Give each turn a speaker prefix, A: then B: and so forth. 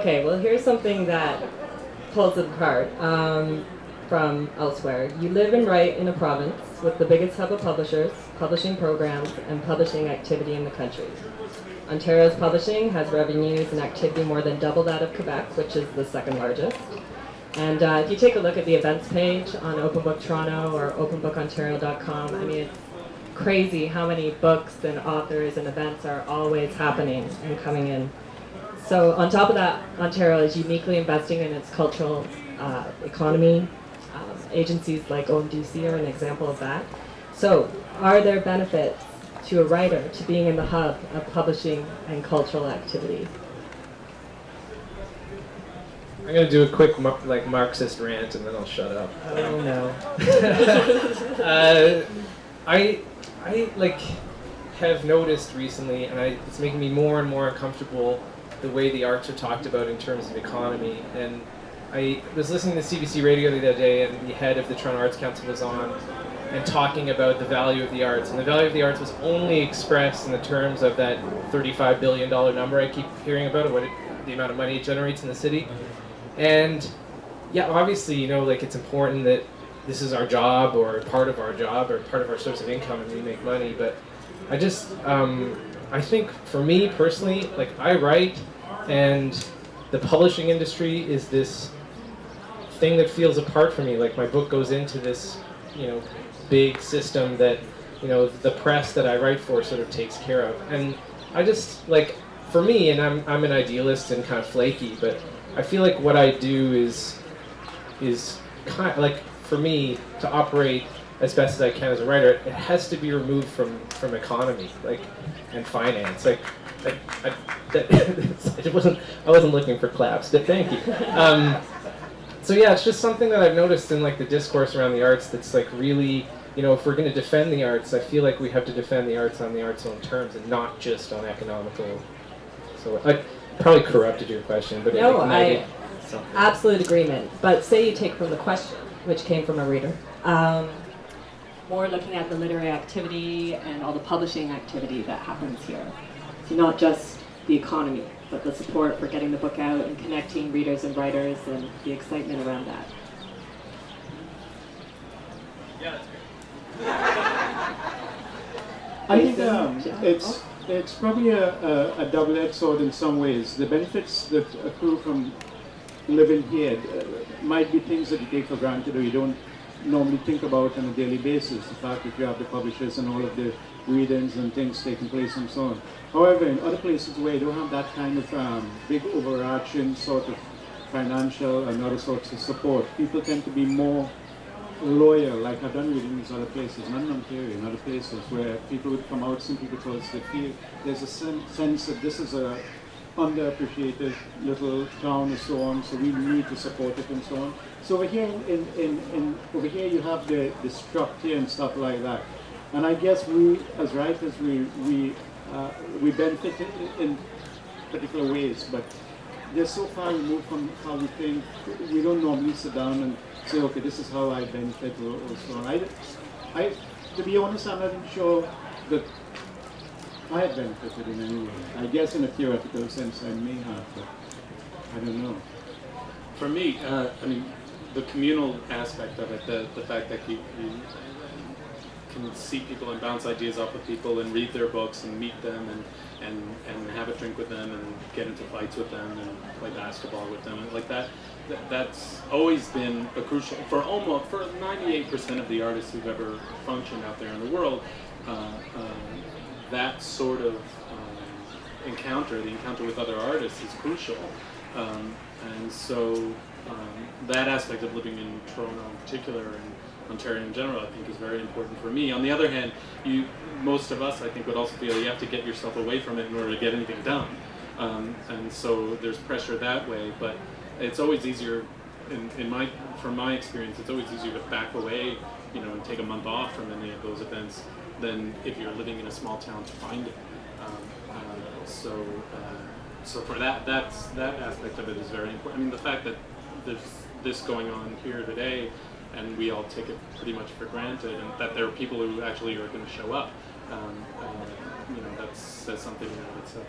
A: Okay, well here's something that pulls it apart from elsewhere. You live and write in a province with the biggest hub of publishers, publishing programs, and publishing activity in the country. Ontario's publishing has revenues and activity more than double that of Quebec, which is the second largest. And if you take a look at the events page on Open Book Toronto or openbookontario.com, I mean, it's crazy how many books and authors and events are always happening and coming in. So on top of that, Ontario is uniquely investing in its cultural economy. Agencies like OMDC are an example of that. So are there benefits to a writer to being in the hub of publishing and cultural activity?
B: I'm going to do a quick Marxist rant and then I'll shut up.
A: Oh no.
B: I have noticed recently, and it's making me more and more uncomfortable, the way the arts are talked about in terms of economy. And I was listening to CBC Radio the other day, and the head of the Toronto Arts Council was on and talking about the value of the arts. And the value of the arts was only expressed in the terms of that $35 billion number I keep hearing about, the amount of money it generates in the city. And yeah, obviously, it's important that this is our job or part of our source of income and we make money. But I just, I think for me personally, I write, and the publishing industry is this thing that feels apart from me. My book goes into this, big system that, the press that I write for sort of takes care of. And I just, for me, and I'm an idealist and kind of flaky, but I feel like what I do is kind of, for me to operate as best as I can as a writer, it has to be removed from economy, and finance. I wasn't looking for claps. Thank you. So yeah, it's just something that I've noticed in the discourse around the arts. That's really, if we're going to defend the arts, I feel like we have to defend the arts on the arts' own terms and not just on economical. So I probably corrupted your question, but
A: no, I absolute agreement. But say you take from the question, which came from a reader, more looking at the literary activity and all the publishing activity that happens here. So not just the economy, but the support for getting the book out and connecting readers and writers and the excitement around that.
B: Yeah, that's
C: great. I think it's probably a double-edged sword in some ways. The benefits that accrue from living here might be things that you take for granted or you don't normally think about on a daily basis. The fact that you have the publishers and all of the readings and things taking place and so on. However, in other places where you don't have that kind of big overarching sort of financial and other sorts of support, people tend to be more loyal. I've done readings in other places, not in Ontario, in other places, where people would come out simply because they feel there's a sense that this is a underappreciated little town and so on, so we need to support it and so on. So over here, over here you have the structure and stuff like that. And I guess we, as writers, we benefit in particular ways, but they're so far removed from how we think. We don't normally sit down and say, okay, this is how I benefit or so on. To be honest, I'm not even sure that I have benefited in any way. I guess in a theoretical sense I may have, but I don't know.
D: For me, the communal aspect of it, the fact that you can see people and bounce ideas off of people and read their books and meet them and have a drink with them and get into fights with them and play basketball with them, that's always been a crucial, for 98% of the artists who've ever functioned out there in the world, that sort of the encounter with other artists is crucial. And so that aspect of living in Toronto in particular and Ontario in general, I think, is very important for me. On the other hand, most of us, I think, would also feel you have to get yourself away from it in order to get anything done. And so there's pressure that way, but it's always easier, from my experience, it's always easier to back away, and take a month off from any of those events than if you're living in a small town to find it. So for that aspect of it is very important. The fact that there's this going on here today, and we all take it pretty much for granted, and that there are people who actually are going to show up, that says something in and of itself.